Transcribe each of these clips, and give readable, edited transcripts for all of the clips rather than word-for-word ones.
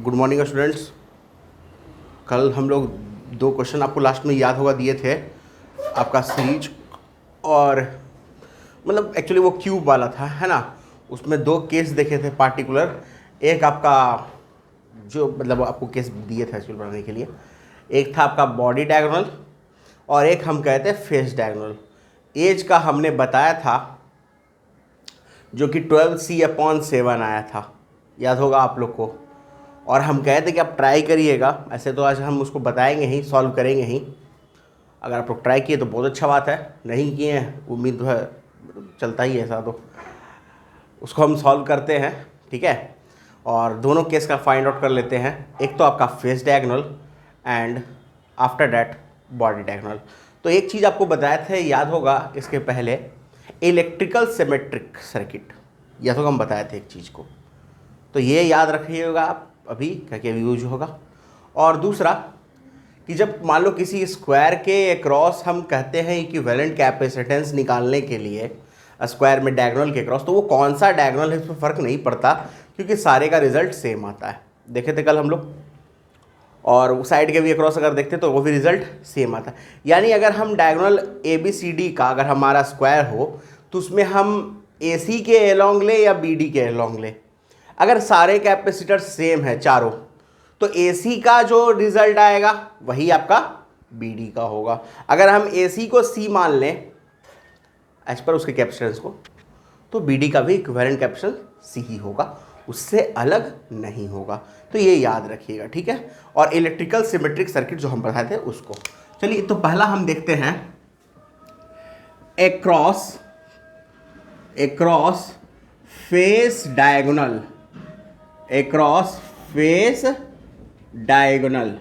Good morning students. कल हम लोग दो क्वेश्चन आपको लास्ट में याद होगा दिए थे आपका सीरीज, और मतलब एक्चुअली वो क्यूब वाला था, है ना। उसमें दो केस देखे थे पार्टिकुलर। एक आपका जो मतलब आपको केस दिए थे एक्चुअल बनाने के लिए, एक था आपका बॉडी डायगोनल और एक हम कहते हैं फेस डायगोनल। एज का हमने बताया था जो कि 12c/7 आया था, याद होगा आप लोग को। और हम कहे थे कि आप ट्राई करिएगा, ऐसे तो आज हम उसको बताएंगे ही, सॉल्व करेंगे ही। अगर आप लोग ट्राई किए तो बहुत अच्छा बात है, नहीं किए हैं उम्मीद तो है, चलता ही है ऐसा, तो उसको हम सॉल्व करते हैं, ठीक है। और दोनों केस का फाइंड आउट कर लेते हैं। एक तो आपका face diagonal and after that body diagonal. तो एक चीज़ आपको बताया था, याद होगा इसके पहले, इलेक्ट्रिकल सिमेट्रिक सर्किट, याद होगा हम बताए थे एक चीज़ को। तो ये याद रखिएगा आप अभी, क्या क्या यूज होगा। और दूसरा कि जब मान लो किसी स्क्वायर के अक्रॉस हम कहते हैं इक्विवेलेंट कैपेसिटेंस निकालने के लिए स्क्वायर में डायगोनल के अक्रॉस, तो वो कौन सा डायगोनल है इस पर फ़र्क नहीं पड़ता, क्योंकि सारे का रिजल्ट सेम आता है। देखे थे कल हम लोग। और साइड के भी अक्रॉस अगर देखते तो वो भी रिजल्ट सेम आता है। यानी अगर हम डायगोनल ABCD का अगर हमारा स्क्वायर हो तो उसमें हम AC के एलोंग ले या BD के एलोंग ले, अगर सारे कैपेसिटर सेम है चारों, तो AC का जो रिजल्ट आएगा वही आपका BD का होगा। अगर हम AC को C मान लें एज पर उसके कैपेसिटेंस को, तो BD का भी इक्विवेलेंट कैपेसिटेंस C ही होगा, उससे अलग नहीं होगा। तो ये याद रखिएगा, ठीक है। और इलेक्ट्रिकल सिमेट्रिक सर्किट जो हम पढ़ाए थे उसको, चलिए तो पहला हम देखते हैं across face diagonal, across face diagonal,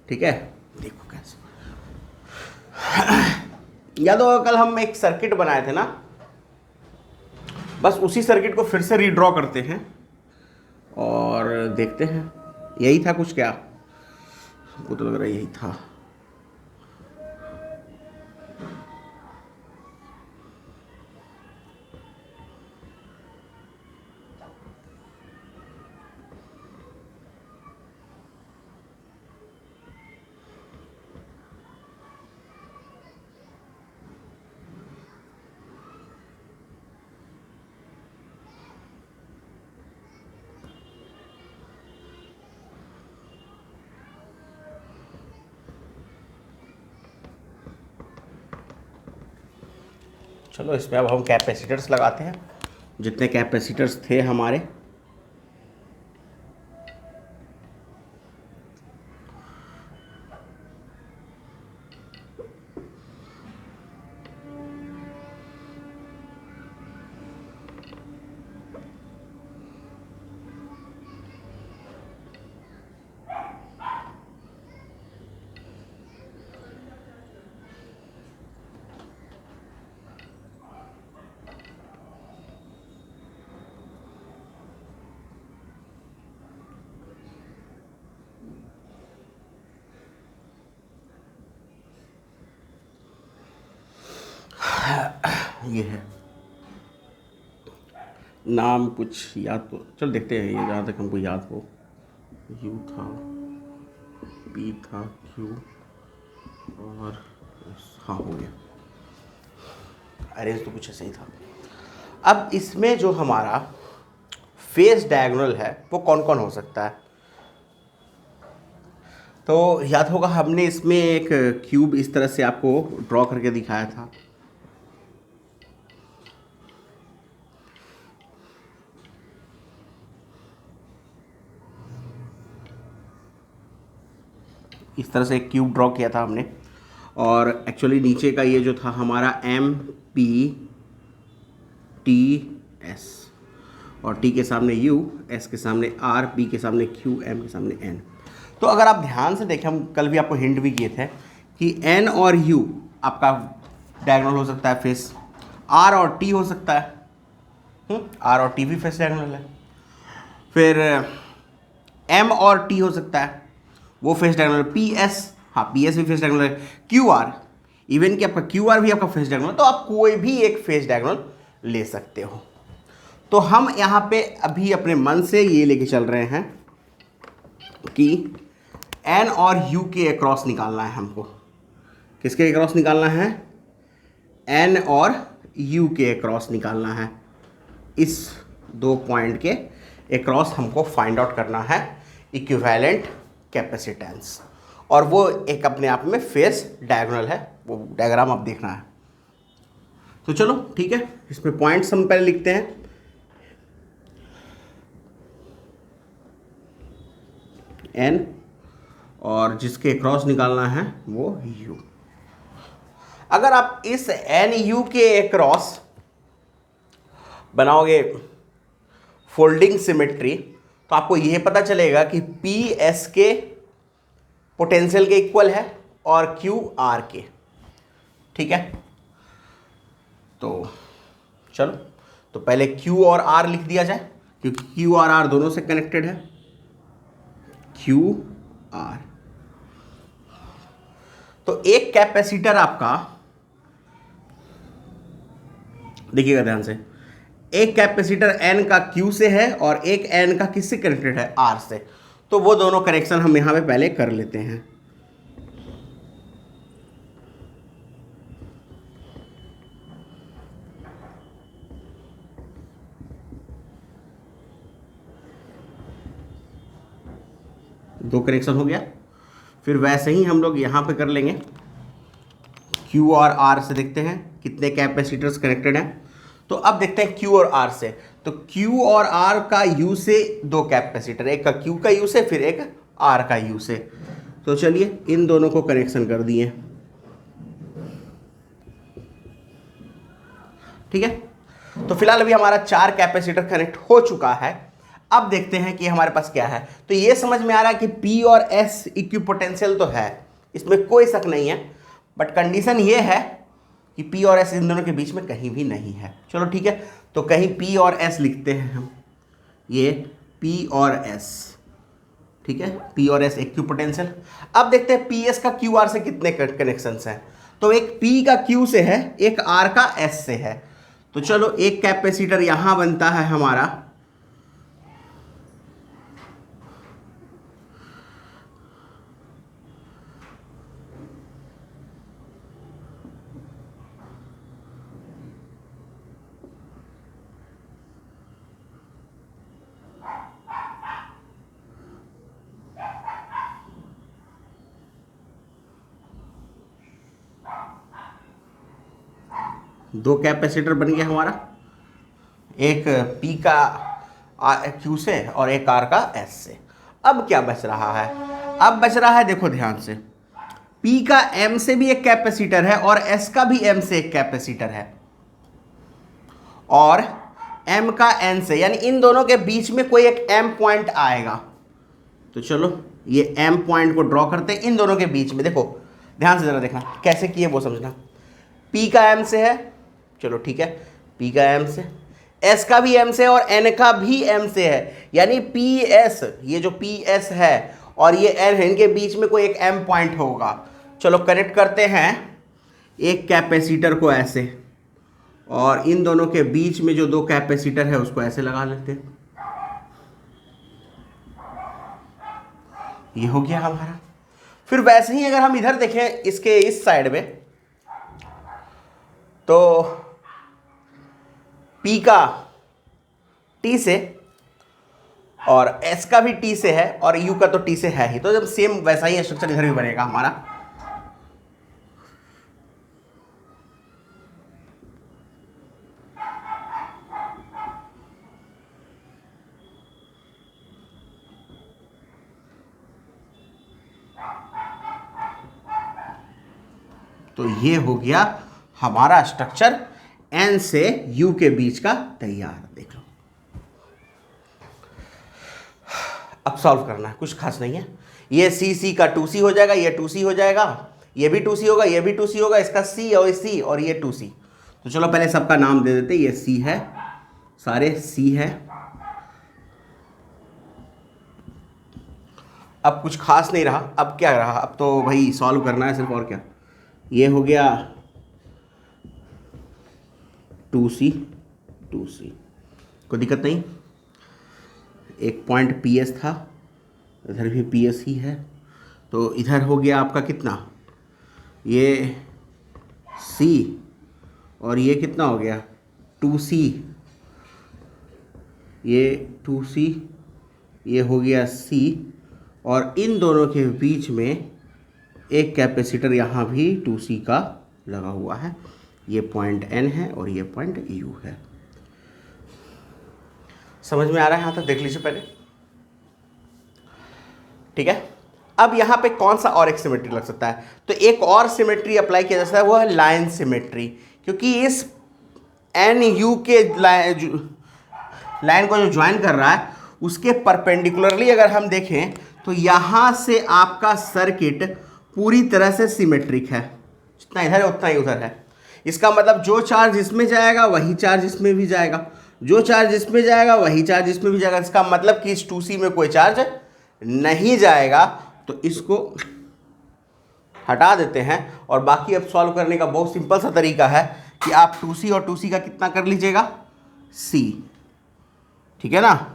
ठीक है। देखो कैसे, याद होगा कल हम एक सर्किट बनाए थे ना, बस उसी सर्किट को फिर से रीड्रॉ करते हैं और देखते हैं। यही था कुछ, क्या वो तो लग रहा है यही था। चलो इसमें अब हम कैपेसिटर्स लगाते हैं, जितने कैपेसिटर्स थे हमारे। ये है नाम कुछ याद, तो चल देखते हैं, ये जहाँ तक हमको याद हो। U था, P था, Q और हाँ हो गया, अरेंज तो कुछ ऐसा ही था। अब इसमें जो हमारा फेस डायगोनल है वो कौन कौन हो सकता है, तो याद होगा हमने इसमें एक क्यूब इस तरह से आपको ड्रॉ करके दिखाया था। इस तरह से एक क्यूब ड्रॉ किया था हमने, और एक्चुअली नीचे का ये जो था हमारा MPTS, और T के सामने U, S के सामने R, P के सामने Q, M के सामने N। तो अगर आप ध्यान से देखें, हम कल भी आपको हिंट भी किए थे कि N और U आपका डायगोनल हो सकता है फेस, R और T हो सकता है, R और T भी फेस डायगोनल है। फिर M और T हो सकता है, वो फेस डायगोनल। PS, हाँ PS भी फेस डायगोनल है। QR, इवन कि आपका QR भी आपका फेस डायगोनल, तो आप कोई भी एक फेस डायगोनल ले सकते हो। तो हम यहाँ पे अभी अपने मन से ये लेके चल रहे हैं कि एन और यू के अक्रॉस निकालना है हमको। किसके अक्रॉस निकालना है? एन और यू के अक्रॉस निकालना है। इस 2 पॉइंट के अक्रॉस हमको फाइंड आउट करना है इक्विवेलेंट कैपेसिटेंस, और वो एक अपने आप में फेस डायगोनल है, वो डायग्राम आप देखना है। तो चलो ठीक है, इसमें पॉइंट्स हम पहले लिखते हैं। एन और जिसके क्रॉस निकालना है वो यू। अगर आप इस एन यू के क्रॉस बनाओगे फोल्डिंग सिमेट्री, तो आपको यह पता चलेगा कि पी एस के पोटेंशियल के इक्वल है और क्यू आर के। ठीक है, तो चलो तो पहले क्यू और आर लिख दिया जाए, क्योंकि क्यू और आर दोनों से कनेक्टेड है। क्यू आर, तो एक कैपेसिटर आपका, देखिएगा ध्यान से, एक कैपेसिटर एन का क्यू से है और एक एन का किससे कनेक्टेड है? आर से। तो वो दोनों कनेक्शन हम यहां पे पहले कर लेते हैं। दो कनेक्शन हो गया। फिर वैसे ही हम लोग यहां पे कर लेंगे। Q और R से देखते हैं कितने कैपेसिटर्स कनेक्टेड हैं। तो अब देखते हैं Q और R से। तो Q और R का U से 2 कैपेसिटर, एक का Q का U से, फिर एक R का U से। तो चलिए इन दोनों को कनेक्शन कर दिए। ठीक है, तो फिलहाल अभी हमारा 4 कैपेसिटर कनेक्ट हो चुका है। अब देखते हैं कि हमारे पास क्या है। तो ये समझ में आ रहा है कि P और S इक्विपोटेंशियल तो है, इसमें कोई शक नहीं है, बट कंडीशन ये है कि P और S इन दोनों के बीच में कहीं भी नहीं है। चलो ठीक है, तो कहीं P और S लिखते हैं हम, ये P और S। ठीक है, P और S इक्विपोटेंशियल। अब देखते हैं PS का QR से कितने कनेक्शंस हैं। तो एक P का Q से है, एक R का S से है। तो चलो एक कैपेसिटर यहां बनता है हमारा, दो कैपेसिटर बन गया हमारा, एक P का Q से और एक R का S से। अब क्या बच रहा है? अब बच रहा है, देखो ध्यान से, P का M से भी एक कैपेसिटर है और S का भी M से एक कैपेसिटर है, और M का N से, यानी इन दोनों के बीच में कोई एक M पॉइंट आएगा। तो चलो ये M पॉइंट को ड्रॉ करते हैं इन दोनों के बीच में। देखो ध्यान से जरा देखना कैसे किए वो समझना। P का M से है, चलो ठीक है, P का M से, S का भी M से और N का भी M से है, यानी PS, ये जो PS है और ये N है, इनके बीच में कोई एक M पॉइंट होगा। चलो कनेक्ट करते हैं एक कैपेसिटर को ऐसे, और इन दोनों के बीच में जो 2 कैपेसिटर है उसको ऐसे लगा लेते हैं। ये हो गया हमारा। फिर वैसे ही अगर हम इधर देखें इसके इस साइड में, तो P का T से और S का भी T से है और U का तो T से है ही, तो जब सेम वैसा ही स्ट्रक्चर इधर भी बनेगा हमारा। तो ये हो गया हमारा स्ट्रक्चर N से U के बीच का तैयार। देख लो, अब सॉल्व करना है, कुछ खास नहीं है। ये C का 2C हो जाएगा, ये 2C हो जाएगा, ये भी 2C होगा, ये भी 2C होगा, इसका C और C और ये 2C। तो चलो पहले सबका नाम दे देते, ये C है, सारे C है। अब कुछ खास नहीं रहा, अब क्या रहा, अब तो भाई सॉल्व करना है सिर्फ, और क्या। ये हो गया 2C, कोई दिक्कत नहीं। एक पॉइंट PS था इधर भी पी एस ही है, तो इधर हो गया आपका कितना, ये सी और ये कितना हो गया 2C, ये 2C, ये हो गया C, और इन दोनों के बीच में एक कैपेसिटर यहाँ भी 2C का लगा हुआ है। ये पॉइंट N है और ये पॉइंट U है। समझ में आ रहा है? यहाँ तक देख लीजिए पहले, ठीक है। अब यहाँ पे कौन सा और एक सिमेट्री लग सकता है, तो एक और सिमेट्री अप्लाई किया जा सकता है, वो है लाइन सिमेट्री, क्योंकि इस NU के लाइन को जो ज्वाइन कर रहा है उसके परपेंडिकुलरली अगर हम देखें तो यहाँ से आपका सर्किट पूरी तरह से सिमेट्रिक है, जितना इधर है उतना ही उधर है। इसका मतलब जो चार्ज इसमें जाएगा वही चार्ज इसमें भी जाएगा, जो चार्ज इसमें जाएगा वही चार्ज इसमें भी जाएगा। इसका मतलब कि इस 2C में कोई चार्ज नहीं जाएगा, तो इसको हटा देते हैं। और बाकी अब सॉल्व करने का बहुत सिंपल सा तरीका है कि आप 2C और 2C का कितना कर लीजिएगा, C, ठीक है ना।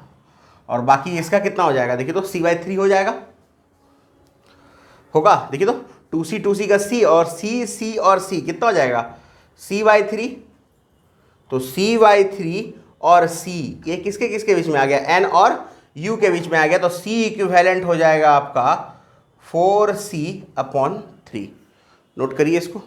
और बाकी इसका कितना हो जाएगा, देखिए तो C/3 हो जाएगा, होगा, देखिए तो 2C का C और C और C कितना हो जाएगा, C/3। तो C/3 और C ये किसके किसके बीच में आ गया, N और U के बीच में आ गया, तो C इक्विवेलेंट हो जाएगा आपका 4C/3। नोट करिए इसको।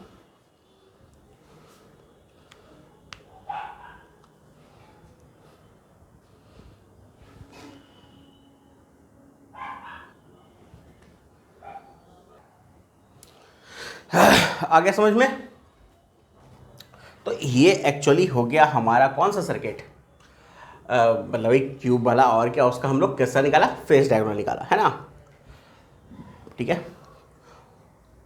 आगे समझ में? तो ये एक्चुअली हो गया हमारा कौन सा सर्किट, मतलब एक क्यूब वाला, और क्या उसका हम लोग कैसा निकाला, फेज डायग्राम निकाला है ना, ठीक है।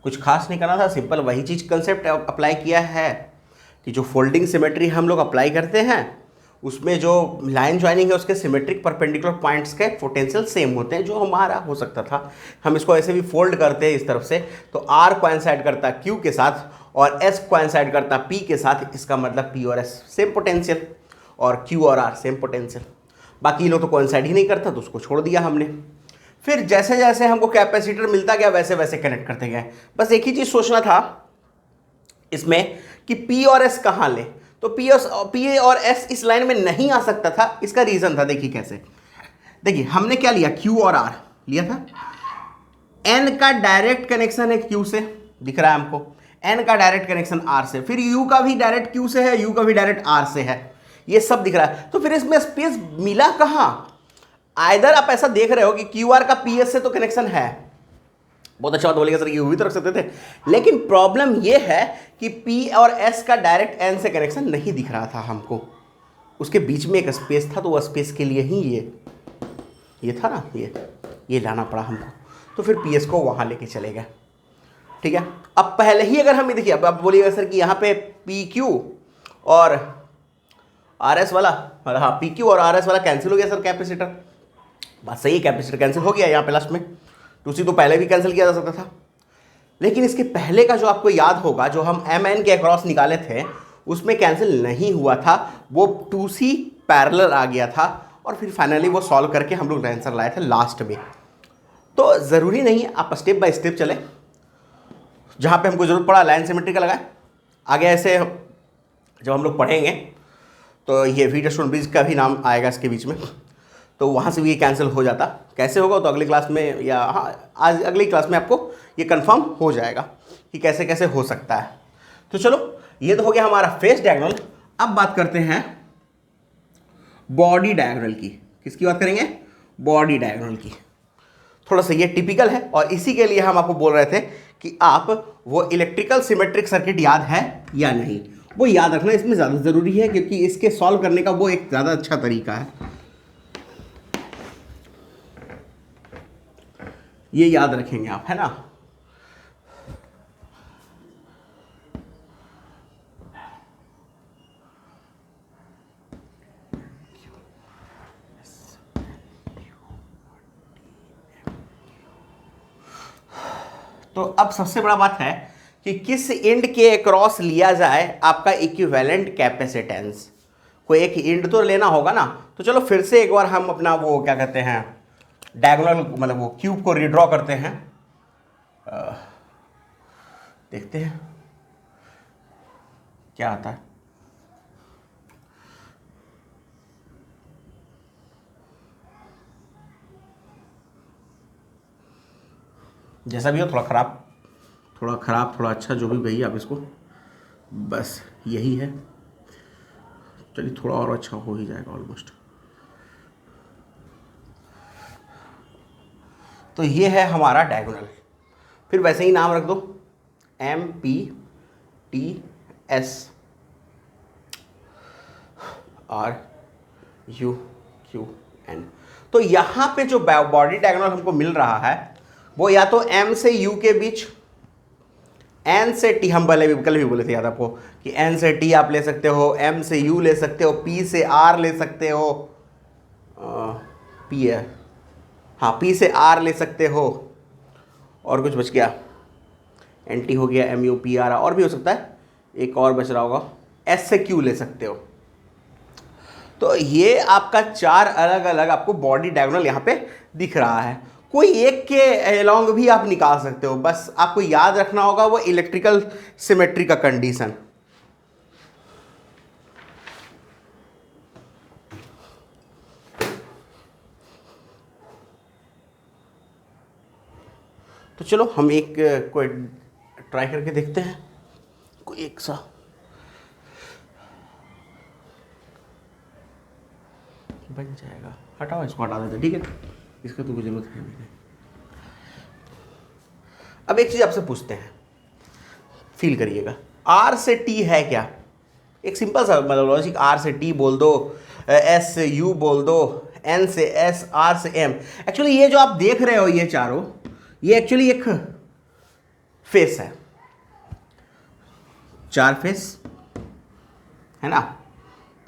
कुछ खास नहीं करना था, सिंपल वही चीज़ कंसेप्ट अप्लाई किया है कि जो फोल्डिंग सिमेट्री हम लोग अप्लाई करते हैं उसमें जो लाइन ज्वाइनिंग है उसके सिमेट्रिक परपेंडिकुलर पॉइंट्स के पोटेंशियल सेम होते हैं, जो हमारा हो सकता था। हम इसको ऐसे भी फोल्ड करते हैं इस तरफ से, तो R कोइंसाइड करता Q के साथ और S कोइंसाइड करता P के साथ, इसका मतलब P और S सेम पोटेंशियल और Q और R सेम पोटेंशियल। बाकी ये लोग तो कोइंसाइड ही नहीं करता, तो उसको छोड़ दिया हमने। फिर जैसे जैसे हमको कैपेसिटर मिलता गया वैसे वैसे कनेक्ट करते गए। बस एक ही चीज़ सोचना था इसमें कि P और S कहाँ ले, तो P और S इस लाइन में नहीं आ सकता था। इसका रीज़न था, देखिए कैसे, देखिए हमने क्या लिया, Q और R लिया था। N का डायरेक्ट कनेक्शन है Q से, दिख रहा है हमको, N का डायरेक्ट कनेक्शन R से, फिर U का भी डायरेक्ट Q से है, U का भी डायरेक्ट R से है, ये सब दिख रहा है। तो फिर इसमें स्पेस मिला कहाँ, आइदर आप ऐसा देख रहे हो कि QR का PS से तो कनेक्शन है, बहुत अच्छा बात बोलेगा सर, ये भी तो रख सकते थे, लेकिन प्रॉब्लम ये है कि P और S का डायरेक्ट N से कनेक्शन नहीं दिख रहा था हमको, उसके बीच में एक स्पेस था, तो वो स्पेस के लिए ही ये था ना, ये लाना पड़ा हमको। तो फिर PS को वहाँ लेके चले गए, ठीक है। अब पहले ही अगर हम ये देखिए, अब आप बोलिएगा सर कि यहाँ पे PQ और RS वाला, हाँ PQ और RS वाला कैंसिल हो गया सर कैपेसिटर, बात सही है, कैपेसिटर कैंसिल हो गया यहाँ पे लास्ट में। 2C तो पहले भी कैंसिल किया जा सकता था, लेकिन इसके पहले का जो आपको याद होगा, जो हम MN के अक्रॉस निकाले थे उसमें कैंसिल नहीं हुआ था, वो 2C पैरेलल आ गया था, और फिर फाइनली वो सॉल्व करके हम लोग आंसर लाए थे लास्ट में। तो ज़रूरी नहीं है, आप स्टेप बाय स्टेप चले, जहाँ पे हमको ज़रूरत पड़ा लाइन सिमेट्री का लगाए। आगे ऐसे जब हम लोग पढ़ेंगे तो ये व्हीटस्टोन ब्रिज का भी नाम आएगा इसके बीच में, तो वहाँ से भी ये कैंसिल हो जाता। कैसे होगा तो अगली क्लास में, या हाँ आज अगली क्लास में आपको ये कंफर्म हो जाएगा कि कैसे कैसे हो सकता है। तो चलो, ये तो हो गया हमारा फेस डायगोनल। अब बात करते हैं बॉडी डायगोनल की। किसकी बात करेंगे, बॉडी डायगोनल की। थोड़ा सा ये टिपिकल है, और इसी के लिए हम आपको बोल रहे थे कि आप वो इलेक्ट्रिकल सिमेट्रिक सर्किट याद है या नहीं, वो याद रखना इसमें ज़्यादा ज़रूरी है, क्योंकि इसके सॉल्व करने का वो एक ज़्यादा अच्छा तरीका है। ये याद रखेंगे आप, है ना। तो अब सबसे बड़ा बात है कि किस इंड के अक्रॉस लिया जाए आपका इक्विवेलेंट कैपेसिटेंस। कोई एक इंड तो लेना होगा ना। तो चलो फिर से एक बार हम अपना वो क्या कहते हैं डायगोनल मतलब वो क्यूब को रिड्रॉ करते हैं, देखते हैं क्या आता है। जैसा भी हो, थोड़ा खराब थोड़ा अच्छा, जो भी कहिए आप इसको, बस यही है। चलिए थोड़ा और अच्छा हो ही जाएगा ऑलमोस्ट। तो ये है हमारा डायगोनल। फिर वैसे ही नाम रख दो, MPTS RUQN। तो यहाँ पे जो बॉडी डायगोनल हमको मिल रहा है वो या तो M से U के बीच, N से T, हम कल भी बोले थे याद आपको कि N से T आप ले सकते हो, M से U ले सकते हो, P से R ले सकते हो, P है हाँ, P से R ले सकते हो, और कुछ बच गया, NT हो गया, MUPR और भी हो सकता है, एक और बच रहा होगा, S से Q ले सकते हो। तो ये आपका 4 अलग अलग आपको बॉडी डायगोनल यहाँ पे दिख रहा है। कोई एक के अलोंग भी आप निकाल सकते हो, बस आपको याद रखना होगा वो इलेक्ट्रिकल सिमेट्री का कंडीशन। तो चलो हम एक कोई ट्राई करके देखते हैं, कोई एक सा बन जाएगा। हटाओ इसको, हटा देते, ठीक है, इसका तो कोई जरूरत है नहीं। अब एक चीज आपसे पूछते हैं, फील करिएगा, R से T है क्या? एक सिंपल सा मतलब लॉजिक, R से T बोल दो, S से U बोल दो, N से S, R से M। एक्चुअली ये जो आप देख रहे हो ये चारों, ये एक्चुअली एक फेस है, 4 फेस है ना,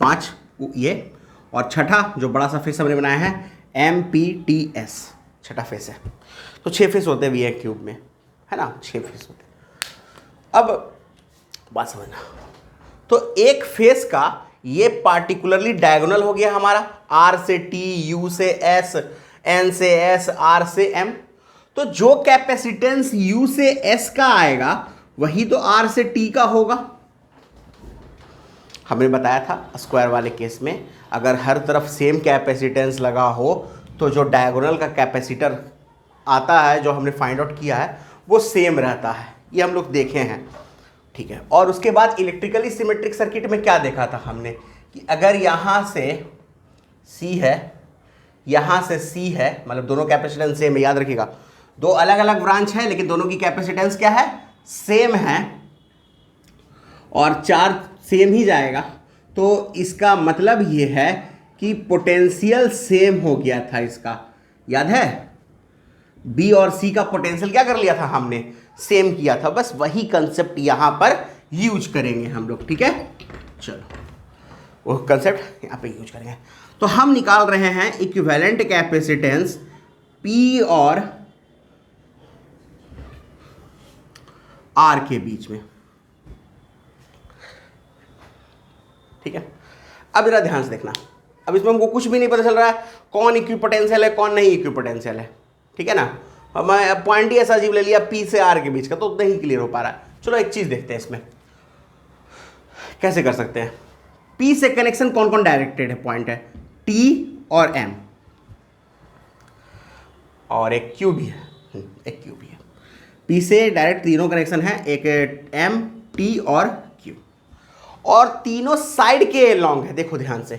5 ये, और छठा जो बड़ा सा फेस हमने बनाया है MPTS, छठा फेस है। तो 6 फेस होते भी हैं क्यूब में, है ना, 6 फेस होते हैं। अब बात समझना, तो एक फेस का ये पार्टिकुलरली डायगोनल हो गया हमारा, R से T, U से S, N से S, R से M। तो जो कैपेसिटेंस U से S का आएगा वही तो R से T का होगा। हमने बताया था स्क्वायर वाले केस में अगर हर तरफ सेम कैपेसिटेंस लगा हो तो जो डायगोनल का कैपेसिटर आता है, जो हमने फाइंड आउट किया है, वो सेम रहता है। ये हम लोग देखे हैं, ठीक है। और उसके बाद इलेक्ट्रिकली सिमेट्रिक सर्किट में क्या देखा था हमने कि अगर यहाँ से C है, यहाँ से C है, मतलब दोनों कैपेसिटेंस सेम है, याद रखिएगा, 2 अलग अलग ब्रांच है लेकिन दोनों की कैपेसिटेंस क्या है, सेम है, और चार्ज सेम ही जाएगा। तो इसका मतलब ये है कि पोटेंशियल सेम हो गया था इसका, याद है, B और C का पोटेंशियल क्या कर लिया था हमने, सेम किया था। बस वही कंसेप्ट यहाँ पर यूज करेंगे हम लोग, ठीक है। चलो वो कंसेप्ट यहाँ पे यूज करेंगे। तो हम निकाल रहे हैं इक्विवेलेंट कैपेसिटेंस P और R के बीच में, ठीक है। अब जरा ध्यान से देखना, अब इसमें हमको कुछ भी नहीं पता चल रहा है कौन इक्विपोटेंशियल है कौन नहीं इक्विपोटेंशियल है, ठीक है ना। मैं पॉइंट ही ऐसा अजीब ले लिया P से R के बीच का, तो उतना ही क्लियर हो पा रहा है। चलो एक चीज देखते हैं इसमें कैसे कर सकते हैं। P से कनेक्शन कौन कौन डायरेक्टेड है, पॉइंट है T और M, और एक Q भी है, एक Q भी है। P से डायरेक्ट तीनों कनेक्शन है, एक M, T और Q, और तीनों साइड के एलॉन्ग है। देखो ध्यान से,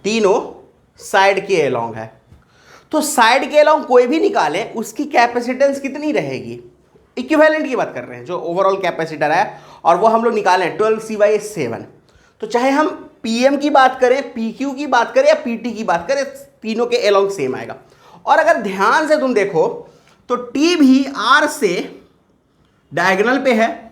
तीनों साइड के एलॉन्ग है। तो साइड के एलॉन्ग कोई भी निकाले उसकी कैपेसिटेंस कितनी रहेगी, इक्विवेलेंट की बात कर रहे हैं, जो ओवरऑल कैपेसिटर है, और वो हम लोग निकाले 12C/7। तो चाहे हम PM की बात करें, PQ की बात करें या PT की बात करें, तीनों के एलॉन्ग सेम आएगा। और अगर ध्यान से तुम देखो तो T भी R से डायगोनल पे है,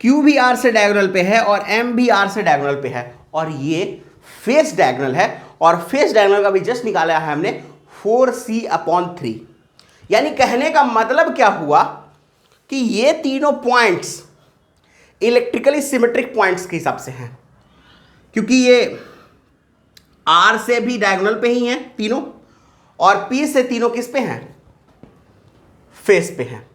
Q भी R से डायगोनल पे है, और M भी R से डायगोनल पे है, और ये फेस डायगोनल है। और फेस डायगोनल का भी जस्ट निकाला है हमने 4C/3। यानी कहने का मतलब क्या हुआ कि ये तीनों पॉइंट्स इलेक्ट्रिकली सिमेट्रिक पॉइंट्स के हिसाब से हैं, क्योंकि ये आर से भी डायगोनल पे ही हैं तीनों, और पी से तीनों किस पे हैं, फेस पे हैं,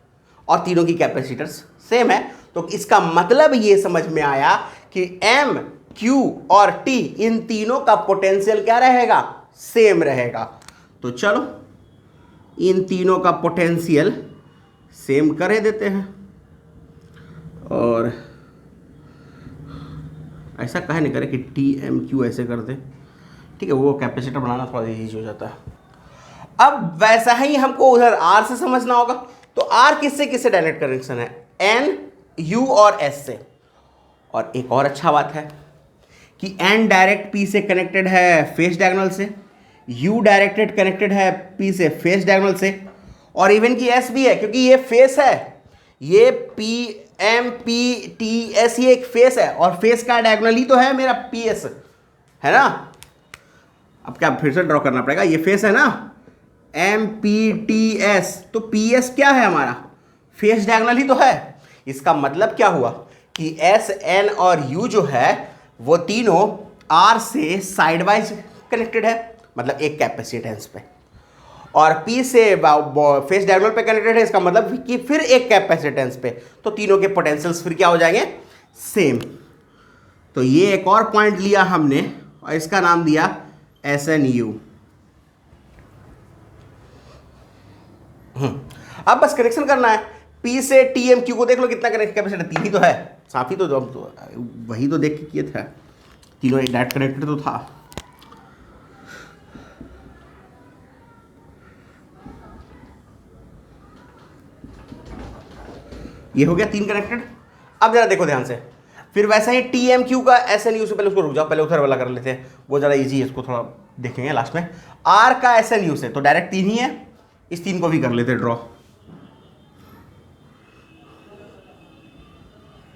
और तीनों की कैपेसिटर्स सेम है। तो इसका मतलब ये समझ में आया कि एम, क्यू और टी इन तीनों का पोटेंशियल क्या रहेगा, सेम रहेगा। तो चलो इन तीनों का पोटेंशियल सेम कर देते हैं, और ऐसा कहे नहीं करे कि टी एम क्यू ऐसे कर दे, ठीक है, वो कैपेसिटर बनाना थोड़ा ईजी हो जाता है। अब वैसा ही हमको उधर आर से समझना होगा। तो आर किससे किससे डायरेक्ट कनेक्शन है, एन, यू और एस से। और एक और अच्छा बात है कि एन डायरेक्ट पी से कनेक्टेड है फेस डायगोनल से, यू डायरेक्टेड कनेक्टेड है पी से फेस डायगोनल से, और इवन की एस भी है, क्योंकि ये फेस है, ये P M P T S, ये एक फेस है, और फेस का डायगोनल ही तो है मेरा पी एस, है ना। अब क्या फिर से ड्रॉ करना पड़ेगा, ये फेस है ना, एम पी टी एस, तो पी एस क्या है हमारा, फेस डायगोनल ही तो है। इसका मतलब क्या हुआ कि एस, एन और यू जो है वो तीनों आर से साइड वाइज कनेक्टेड है, मतलब एक कैपेसिटेंस पे, और पी से फेस डायगोनल पे कनेक्टेड है, इसका मतलब कि फिर एक कैपेसिटेंस पे। तो तीनों के पोटेंशियल्स फिर क्या हो जाएंगे, सेम। तो ये एक और पॉइंट लिया हमने और इसका नाम दिया एस एन यू। अब बस कनेक्शन करना है, पी से टी एम क्यू को देख लो कितना कनेक्ट कैपेसिटर, तीन ही तो है, साफ ही तो वही तो देख के किए थे, तीनों एक डायरेक्ट कनेक्टेड तो था। ये हो गया तीन कनेक्टेड। अब जरा देखो ध्यान से, फिर वैसा ही टी एम क्यू का एस एन यू से, पहले उसको रुक जाओ, पहले उधर वाला कर लेते हैं, वो ज़्यादा इजी है, इसको थोड़ा देखेंगे लास्ट में। आर का एस एन यू से, तो डायरेक्ट तीन ही है, इस तीन को भी कर लेते ड्रॉ।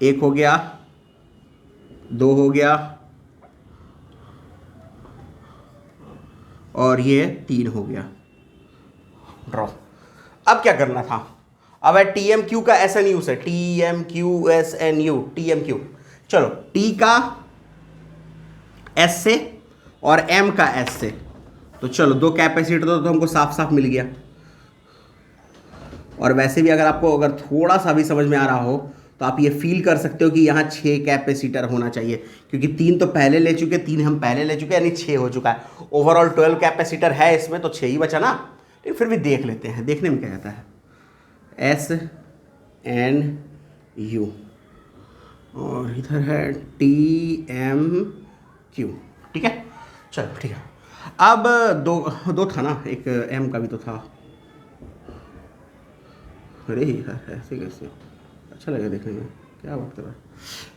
एक हो गया, दो हो गया, और ये तीन हो गया, ड्रॉ। अब क्या करना था, अब है टी एम क्यू का एस एन यू से, T M Q S N U, T M Q, चलो टी का एस से और एम का एस से, तो चलो दो कैपेसिटर तो हमको साफ साफ मिल गया। और वैसे भी अगर आपको अगर थोड़ा सा भी समझ में आ रहा हो तो आप ये फील कर सकते हो कि यहाँ 6 कैपेसिटर होना चाहिए, क्योंकि 3 तो पहले ले चुके, 3 हम पहले ले चुके, यानी 6 हो चुका है। ओवरऑल 12 कैपेसिटर है इसमें, तो 6 ही बचा ना, लेकिन फिर भी देख लेते हैं, देखने में क्या कहता है, एस एन यू, और इधर है टी एम क्यू, ठीक है, चलो ठीक है। अब दो था ना, एक एम का भी तो था, अरे यार ऐसे कैसे, अच्छा लगा देखने में, क्या बात कर रहा है।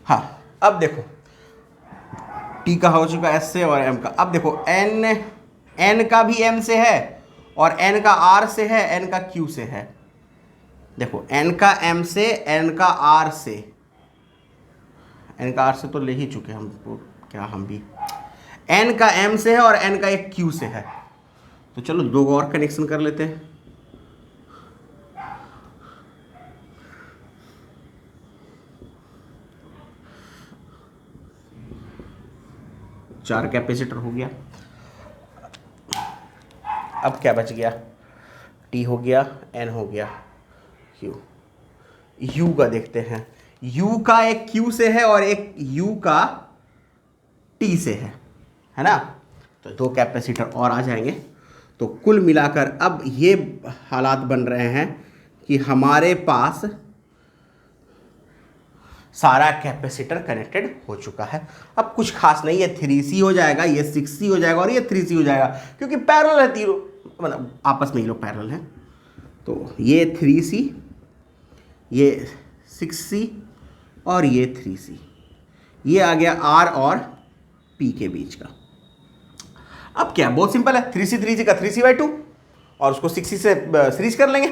हाँ अब देखो, टी का हो चुका एस से और एम का, अब देखो एन का भी एम से है, और एन का आर से है, एन का क्यू से है। देखो एन का एम से, एन का आर से, एन का आर से तो ले ही चुके हम, क्या हम भी, एन का एम से है और एन का एक क्यू से है। तो चलो दो और कनेक्शन कर लेते हैं। चार कैपेसिटर हो गया। अब क्या बच गया, टी हो गया, एन हो गया, क्यू। यू का देखते हैं, यू का एक क्यू से है और एक यू का टी से है ना, तो दो कैपेसिटर और आ जाएंगे। तो कुल मिलाकर अब ये हालात बन रहे हैं कि हमारे पास सारा कैपेसिटर कनेक्टेड हो चुका है। अब कुछ खास नहीं है, 3C हो जाएगा, ये 6C हो जाएगा और ये 3C हो जाएगा, क्योंकि पैरेलल है तीनों, मतलब आपस में ही लोग पैरेलल हैं। तो ये 3C, ये 6C और ये 3C, ये आ गया R और P के बीच का। अब क्या, बहुत सिंपल है, 3C का 3C/2 और उसको 6C से सीरीज कर लेंगे।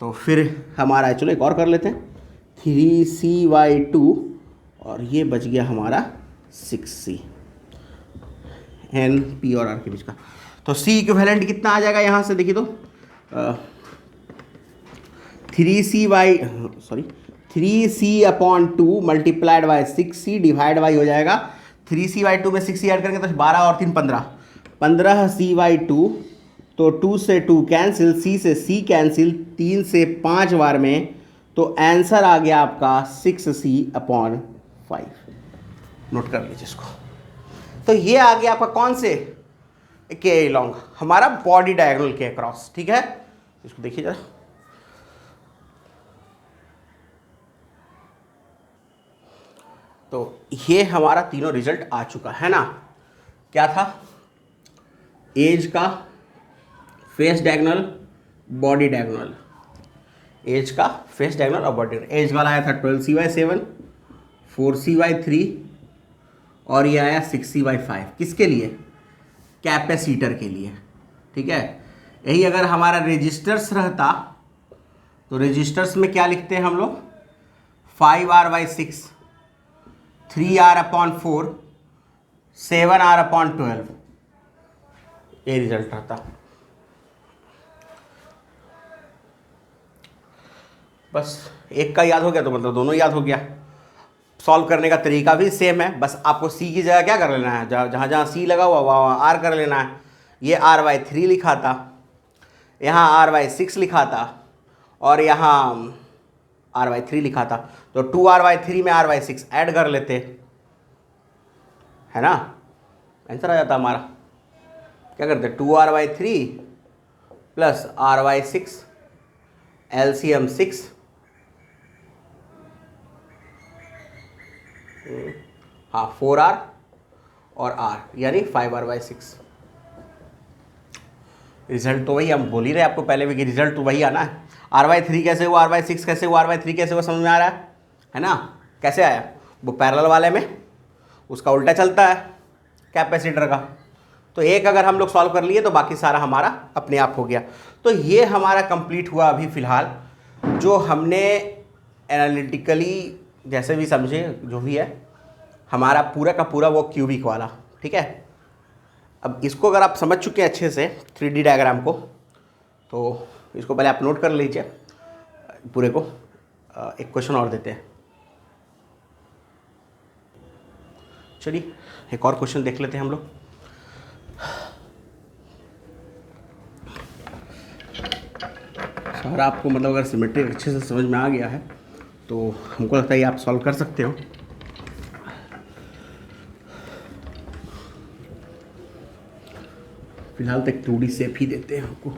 तो फिर हमारा, चलो एक और कर लेते हैं, 3C/2 और ये बच गया हमारा 6C, N P और R के बीच का। तो C इक्विवेलेंट कितना आ जाएगा यहाँ से, देखिए तो 3C/2 multiplied by 6C divide by हो जाएगा 3C/2 में 6C ऐड करेंगे तो 12 और 3 15, 15C/2, तो 2 से 2 कैंसिल, C से C कैंसिल, 3 से 5 बार में, तो आंसर आ गया आपका 6C/5। नोट कर लीजिए इसको। तो ये आ गया आपका कौन से के लॉन्ग, हमारा बॉडी डायगोनल के अक्रॉस। ठीक है, इसको देखिए जरा। तो ये हमारा तीनों रिजल्ट आ चुका है ना। क्या था? एज का, face diagonal, body diagonal. Edge का, फेस डायगोनल और बॉडी। एज वाला आया था 12C/7, 4C/3 और ये आया 6C/5। किसके लिए? कैपेसिटर के लिए। ठीक है, यही अगर हमारा रेजिस्टर्स रहता तो रेजिस्टर्स में क्या लिखते हैं हम लोग? 5R/6, 3R/4, 7R/12। ये रिजल्ट रहता। बस एक का याद हो गया तो मतलब दोनों याद हो गया। सॉल्व करने का तरीका भी सेम है, बस आपको सी की जगह क्या कर लेना है, जहाँ जहाँ सी लगा हुआ वहाँ आर कर लेना है। ये R/3 लिखा था, यहाँ R/6 लिखा था और यहाँ R/3 लिखा था, तो 2R/3 में R/6 ऐड कर लेते, है ना, आंसर आ जाता हमारा। क्या करते? 2R/3 प्लस R/6, LCM 6, हाँ 4R और R यानी 5R/6। रिजल्ट तो वही, हम बोल ही रहे आपको पहले भी कि रिजल्ट तो वही आना है। R/3 कैसे हुआ, R/6 कैसे हुआ, R/3 कैसे हुआ, समझ में आ रहा है ना? कैसे आया? वो पैरेलल वाले में उसका उल्टा चलता है कैपेसिटर का। तो एक अगर हम लोग सॉल्व कर लिए तो बाकी सारा हमारा अपने आप हो गया। तो ये हमारा कंप्लीट हुआ अभी फ़िलहाल, जो हमने एनालिटिकली जैसे भी समझे, जो भी है हमारा पूरा का पूरा वो क्यूबिक वाला। ठीक है, अब इसको अगर आप समझ चुके हैं अच्छे से 3D डायग्राम को, तो इसको पहले आप नोट कर लीजिए पूरे को। एक क्वेश्चन और देते हैं। चलिए एक और क्वेश्चन देख लेते हैं हम लोग। सर आपको मतलब अगर सिमेट्री अच्छे से समझ में आ गया है तो हमको लगता है ये आप सॉल्व कर सकते हो। फिलहाल तक 2D शेप ही देते हैं हमको।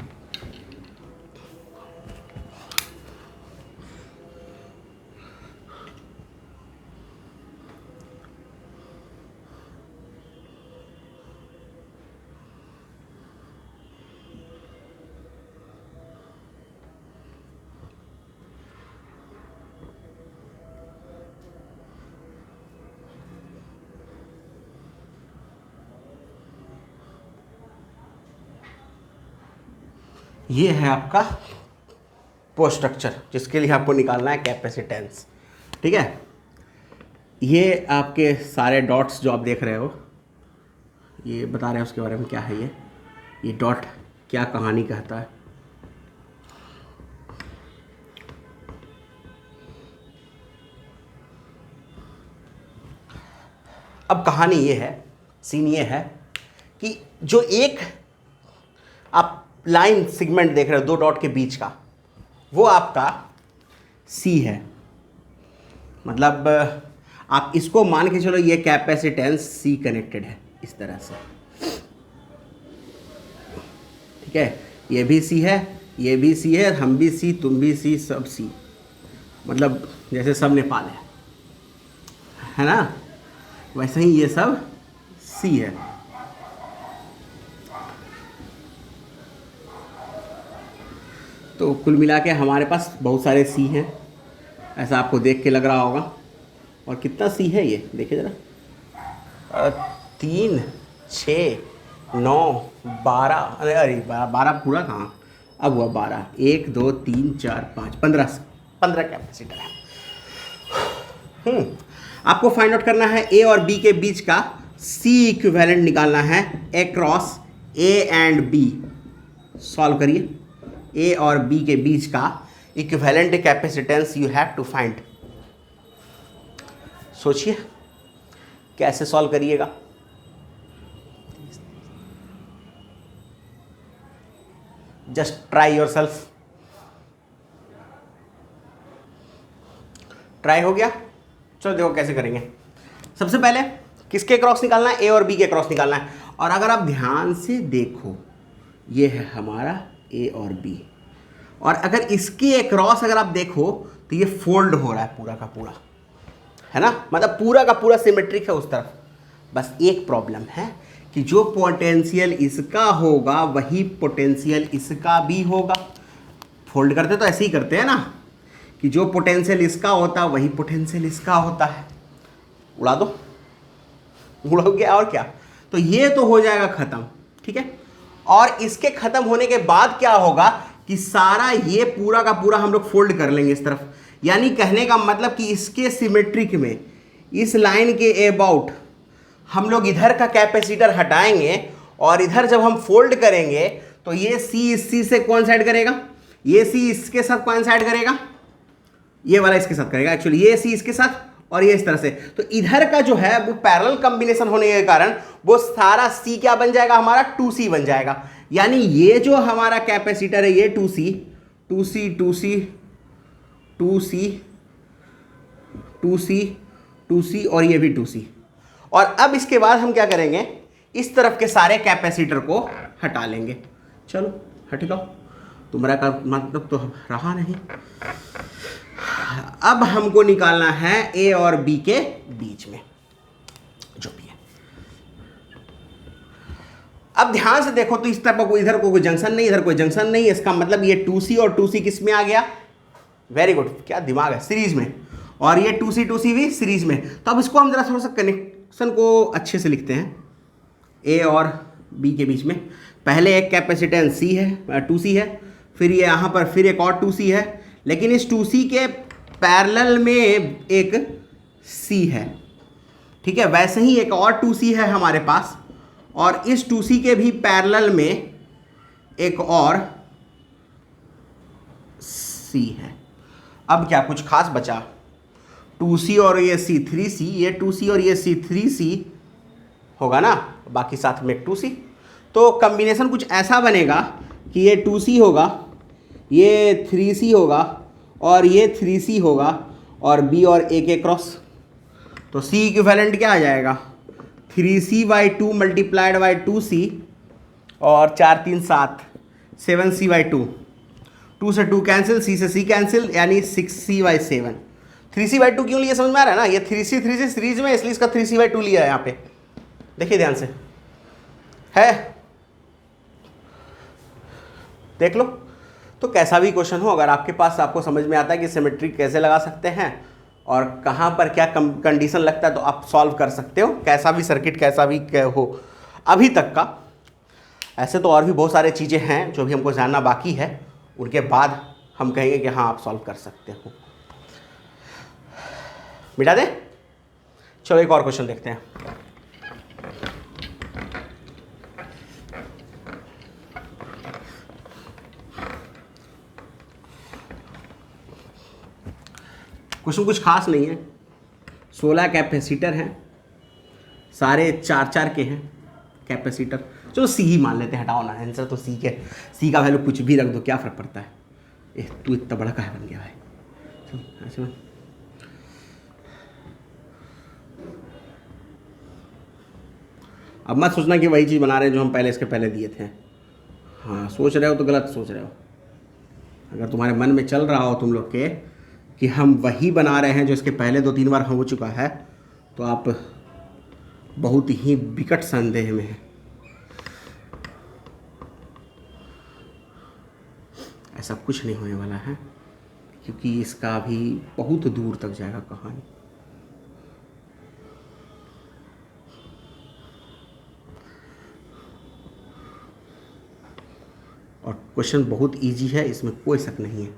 ये है आपका पोस्ट स्ट्रक्चर, जिसके लिए आपको निकालना है कैपेसिटेंस। ठीक है, ये आपके सारे डॉट्स जो आप देख रहे हो, ये बता रहे हैं उसके बारे में क्या है। ये डॉट क्या कहानी कहता है। अब कहानी ये है, सीन ये है कि जो एक आप लाइन सेगमेंट देख रहे हो 2 डॉट के बीच का, वो आपका सी है। मतलब आप इसको मान के चलो ये कैपेसिटेंस सी कनेक्टेड है इस तरह से। ठीक है, ये भी सी है, ये भी सी है, हम भी सी, तुम भी सी, सब सी, मतलब जैसे सब नेपाल है ना, वैसे ही ये सब सी है। तो कुल मिला के हमारे पास बहुत सारे सी हैं, ऐसा आपको देख के लग रहा होगा। और कितना सी है ये देखिए ज़रा, 3, 6, 9, 12, अरे 12 पूरा कहाँ, अब हुआ 12, 1 2 3 4 5 15 कैपेसिटर है। आपको फाइंड आउट करना है ए और बी के बीच का सी इक्विवेलेंट निकालना है across A and B. Solve करिए। ए और बी के बीच का equivalent capacitance you have to find. सोचिए कैसे सॉल्व करिएगा? Just try yourself. Try हो गया? चलो देखो कैसे करेंगे। सबसे पहले किसके क्रॉस निकालना है? ए और बी के क्रॉस निकालना है। और अगर आप ध्यान से देखो, ये है हमारा ए और बी, और अगर इसके क्रॉस अगर आप देखो तो ये फोल्ड हो रहा है पूरा का पूरा, है ना, मतलब पूरा का पूरा सिमेट्रिक है उस तरफ। बस एक प्रॉब्लम है कि जो पोटेंशियल इसका होगा वही पोटेंशियल इसका भी होगा। फोल्ड करते तो ऐसे ही करते हैं ना, कि जो पोटेंशियल इसका होता है वही पोटेंशियल इसका होता है। उड़ा दो, उड़ा गया और क्या। तो ये तो हो जाएगा खत्म, ठीक है। और इसके खत्म होने के बाद क्या होगा कि सारा ये पूरा का पूरा हम लोग फोल्ड कर लेंगे इस तरफ। यानी कहने का मतलब कि इसके सिमेट्रिक में इस लाइन के अबाउट हम लोग इधर का कैपेसिटर हटाएंगे, और इधर जब हम फोल्ड करेंगे तो ये सी इस सी से कोइंसाइड करेगा, ये सी इसके साथ कोइंसाइड करेगा, ये वाला इसके साथ करेगा एक्चुअली, ये सी इसके साथ, और ये इस तरह से। तो इधर का जो है वो पैरेलल कॉम्बिनेशन होने के कारण वो सारा सी क्या बन जाएगा हमारा? 2C बन जाएगा। यानी ये जो हमारा कैपेसिटर है ये 2C 2C 2C 2C 2C 2C और ये भी 2C। और अब इसके बाद हम क्या करेंगे, इस तरफ के सारे कैपेसिटर को हटा लेंगे। चलो हट जाओ, तुम्हारा का मतलब तो रहा नहीं। अब हमको निकालना है ए और बी के बीच में जो भी है। अब ध्यान से देखो तो इस तरफ को इधर कोई जंक्शन नहीं, इधर कोई जंक्शन नहीं, इसका मतलब ये 2C और 2C किस में आ गया? वेरी गुड, क्या दिमाग है, सीरीज में। और ये 2C 2C भी सीरीज में। तो अब इसको हम जरा थोड़ा सा कनेक्शन को अच्छे से लिखते हैं ए और बी के बीच में। पहले एक कैपेसिटेंस C है 2C है, फिर ये यहाँ पर फिर एक और 2C है, लेकिन इस 2C के पैरेलल में एक C है, ठीक है। वैसे ही एक और 2C है हमारे पास, और इस 2C के भी पैरेलल में एक और C है। अब क्या कुछ खास बचा? 2C और ये C 3C, ये 2C और ये C 3C होगा ना, बाकी साथ में एक 2C। तो कॉम्बिनेशन कुछ ऐसा बनेगा कि ये 2C होगा, ये 3C होगा, और ये 3C होगा, और B और A के क्रॉस। तो C इक्विवेलेंट क्या आ जाएगा? 3C/2 मल्टीप्लाइड बाई 2C, और 4 3 7 7C/2, 2 से 2 कैंसिल, C से C कैंसिल, यानी 6C/7। 3C/2 क्यों लिया समझ में आ रहा है ना? ये 3C सीरीज में, इसलिए इसका 3C/2 लिया है यहाँ पे। देखिए ध्यान से, है, देख लो। तो कैसा भी क्वेश्चन हो, अगर आपके पास आपको समझ में आता है कि सिमेट्री कैसे लगा सकते हैं और कहाँ पर क्या कंडीशन लगता है, तो आप सॉल्व कर सकते हो, कैसा भी सर्किट कैसा भी हो अभी तक का। ऐसे तो और भी बहुत सारे चीज़ें हैं जो भी हमको जानना बाकी है, उनके बाद हम कहेंगे कि हाँ आप सॉल्व कर सकते हो। मिटा दें? चलो एक और क्वेश्चन देखते हैं। क्वेश्चन कुछ खास नहीं है। 16 कैपेसिटर हैं, सारे 4-4 के हैं कैपेसिटर। चलो सी ही मान लेते हैं, हटाओ ना, आंसर तो सी के, सी का वैल्यू कुछ भी रख दो, क्या फ़र्क पड़ता है। तू इतना बड़ा काहे बन गया भाई? चलो अब मत सोचना कि वही चीज़ बना रहे हैं जो हम पहले इसके पहले दिए थे। हाँ सोच रहे हो तो गलत सोच रहे हो। अगर तुम्हारे मन में चल रहा हो तुम लोग के कि हम वही बना रहे हैं जो इसके पहले 2-3 बार हो चुका है, तो आप बहुत ही विकट संदेह में हैं। ऐसा कुछ नहीं होने वाला है, क्योंकि इसका भी बहुत दूर तक जाएगा कहानी। और क्वेश्चन बहुत इजी है, इसमें कोई शक नहीं है।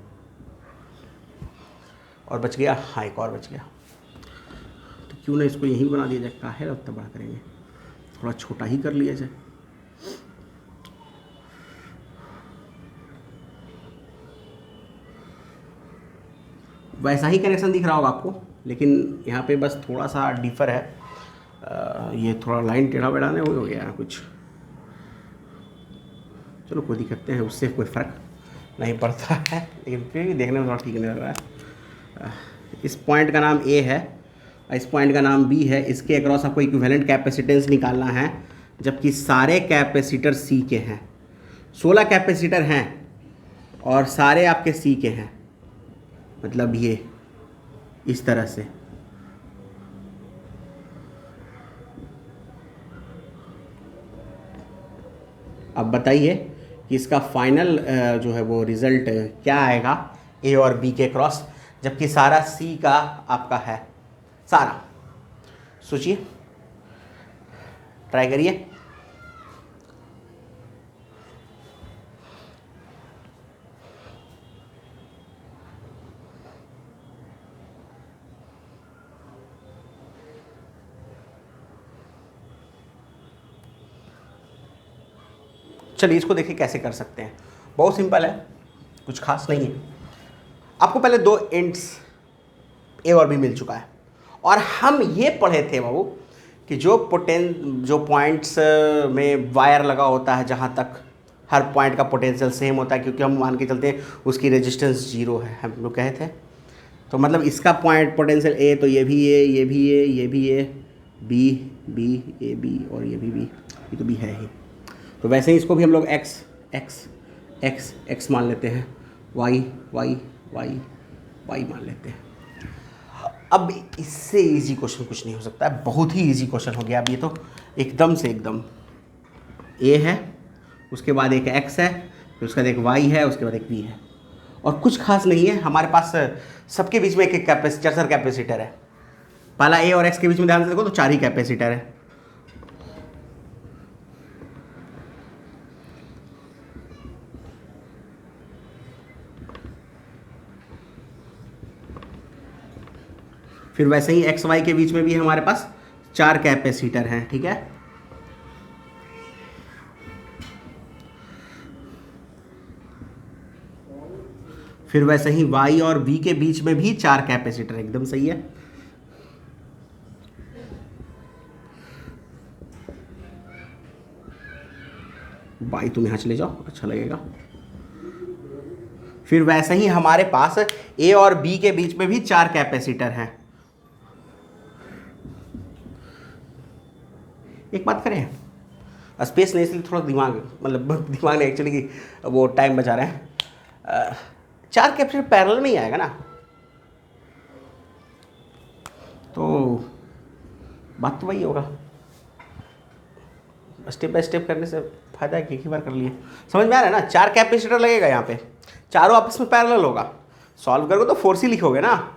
और बच गया, हाँ एक और बच गया। तो क्यों ना इसको यहीं बना दिया जाए, काहे उतना बड़ा करेंगे, थोड़ा छोटा ही कर लिया जाए। वैसा ही कनेक्शन दिख रहा होगा आपको, लेकिन यहाँ पे बस थोड़ा सा डिफर है। ये थोड़ा लाइन टेढ़ा बेढ़ा हो गया कुछ, चलो कोई दिक्कत नहीं है, उससे कोई फ़र्क नहीं पड़ता है, लेकिन फिर भी देखने में थोड़ा ठीक नहीं लग रहा है। इस पॉइंट का नाम ए है, इस पॉइंट का नाम बी है। इसके अक्रॉस आपको इक्विवेलेंट कैपेसिटेंस निकालना है, जबकि सारे कैपेसिटर सी के हैं। 16 कैपेसिटर हैं और सारे आपके सी के हैं, मतलब ये इस तरह से। अब बताइए कि इसका फाइनल जो है वो रिज़ल्ट क्या आएगा ए और बी के क्रॉस, जबकि सारा सी का आपका है, सारा। सोचिए, ट्राई करिए। चलिए इसको देखिए कैसे कर सकते हैं। बहुत सिंपल है, कुछ खास नहीं है। आपको पहले दो एंड्स ए और बी मिल चुका है, और हम ये पढ़े थे बाबू कि जो पॉइंट्स में वायर लगा होता है, जहाँ तक हर पॉइंट का पोटेंशियल सेम होता है, क्योंकि हम मान के चलते हैं उसकी रेजिस्टेंस 0 है, हम लोग कहे थे। तो मतलब इसका पॉइंट पोटेंशियल ए, तो ये भी ए, ये भी ए, ये भी ए, बी बी ए बी, और ये भी बी, ये तो बी है ही। तो वैसे ही इसको भी हम लोग एक्स एक्स एक्स एक्स मान लेते हैं, वाई वाई वाई वाई मान लेते हैं। अब इससे इजी क्वेश्चन कुछ नहीं हो सकता है, बहुत ही इजी क्वेश्चन हो गया। अब ये तो एकदम से एकदम ए है, उसके बाद एक एक्स है, फिर उसके बाद एक वाई है, उसके बाद एक बी है, और कुछ खास नहीं है। हमारे पास सबके बीच में एक कैपेसिटर कैपेसिटर है। पहला ए और एक्स के बीच में ध्यान से देखो तो 4 ही कैपेसिटर है। फिर वैसे ही एक्स वाई के बीच में भी हमारे पास 4 कैपेसिटर हैं, ठीक है। फिर वैसे ही वाई और बी के बीच में भी 4 कैपेसिटर, एकदम सही है। वाई तुम यहां चले जाओ, अच्छा लगेगा। फिर वैसे ही हमारे पास ए और बी के बीच में भी 4 कैपेसिटर हैं। एक बात करें, स्पेस नहीं, इसलिए थोड़ा दिमाग, मतलब दिमाग नहीं एक्चुअली कि वो टाइम बचा रहे हैं। 4 कैपेसिटर पैरेलल में ही आएगा ना, तो बात तो वही होगा। स्टेप बाय स्टेप करने से फायदा है कि एक ही बार कर लिए। समझ में आ रहा है ना, 4 कैपेसिटर लगेगा यहाँ पे, चारों आपस में पैरेलल होगा। सॉल्व करोगे तो 4C लिखोगे ना,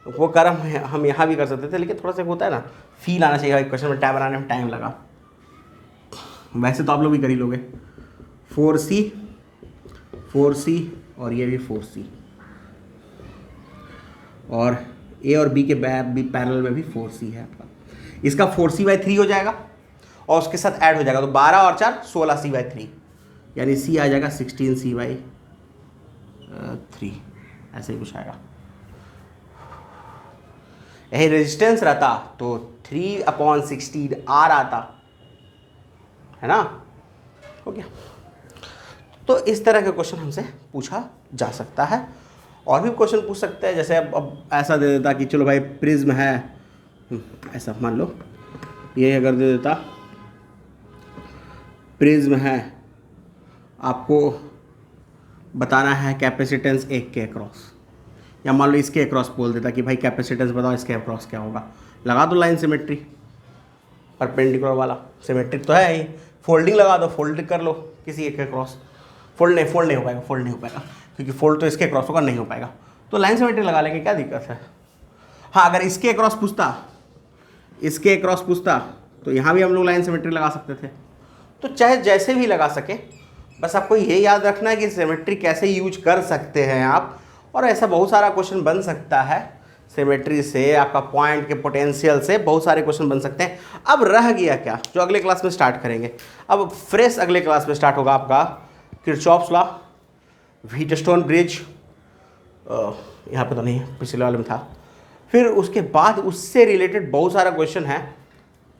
वो कर्म हम यहाँ भी कर सकते थे, लेकिन थोड़ा सा होता है ना, फील आना चाहिए क्वेश्चन में, टाइम बनाने में टाइम लगा। वैसे तो आप लोग भी कर ही लोगे। 4C और ये भी 4C, और ए और बी के पैरेलल में भी 4C है आपका। इसका 4C/3 हो जाएगा, और उसके साथ ऐड हो जाएगा, तो 12 और 4 16C/3, यानी C आ जाएगा 16C/3, ऐसे ही कुछ आएगा। यही रेजिस्टेंस रहता तो 3/16R आता, है ना। हो गया। तो इस तरह के क्वेश्चन हमसे पूछा जा सकता है। और भी क्वेश्चन पूछ सकते हैं, जैसे अब ऐसा दे देता कि चलो भाई प्रिज्म है, ऐसा मान लो, ये अगर दे देता प्रिज्म है, आपको बताना है कैपेसिटेंस 1 के अक्रॉस, या मान लो इसके अक्रॉस बोल देता कि भाई कैपेसिटेंस बताओ इसके अक्रॉस क्या होगा। लगा दो लाइन सिमेट्री, परपेंडिकुलर वाला सिमेट्रिक तो है ही, फोल्डिंग लगा दो, फोल्ड कर लो किसी एक के क्रॉस। फोल्ड नहीं हो पाएगा, क्योंकि फोल्ड तो इसके क्रॉस होगा, नहीं हो पाएगा, तो लाइन सिमेट्री लगा लेंगे, क्या दिक्कत है। हाँ, अगर इसके क्रॉस पूछता तो यहाँ भी हम लोग लाइन सिमेट्री लगा सकते थे। तो चाहे जैसे भी लगा सके, बस आपको ये याद रखना है कि सिमेट्री कैसे यूज कर सकते हैं आप, और ऐसा बहुत सारा क्वेश्चन बन सकता है सिमेट्री से, आपका पॉइंट के पोटेंशियल से बहुत सारे क्वेश्चन बन सकते हैं। अब रह गया क्या, जो अगले क्लास में स्टार्ट करेंगे। अब फ्रेश अगले क्लास में स्टार्ट होगा आपका किरचॉफ्स लॉ, व्हीटस्टोन ब्रिज, यहाँ पे तो नहीं है, पिछले वाले में था। फिर उसके बाद उससे रिलेटेड बहुत सारा क्वेश्चन है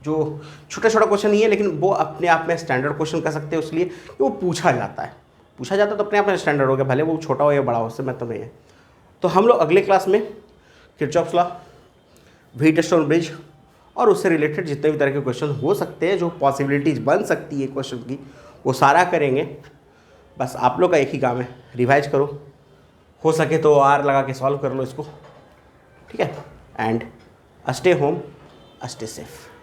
जो छोटा छोटा क्वेश्चन नहीं है, लेकिन वो अपने आप में स्टैंडर्ड क्वेश्चन कह सकते हैं उसलिए कि वो पूछा जाता है। पूछा जाता है तो अपने आप में स्टैंडर्ड हो गया, भले वो छोटा हो या बड़ा हो, उससे मतलब नहीं है। तो हम लोग अगले क्लास में किरचॉफ्स लॉ, व्हीटस्टोन ब्रिज और उससे रिलेटेड जितने भी तरह के क्वेश्चन हो सकते हैं, जो पॉसिबिलिटीज बन सकती है क्वेश्चन की, वो सारा करेंगे। बस आप लोग का एक ही काम है, रिवाइज करो, हो सके तो आर लगा के सॉल्व कर लो इसको, ठीक है। And stay home, stay safe.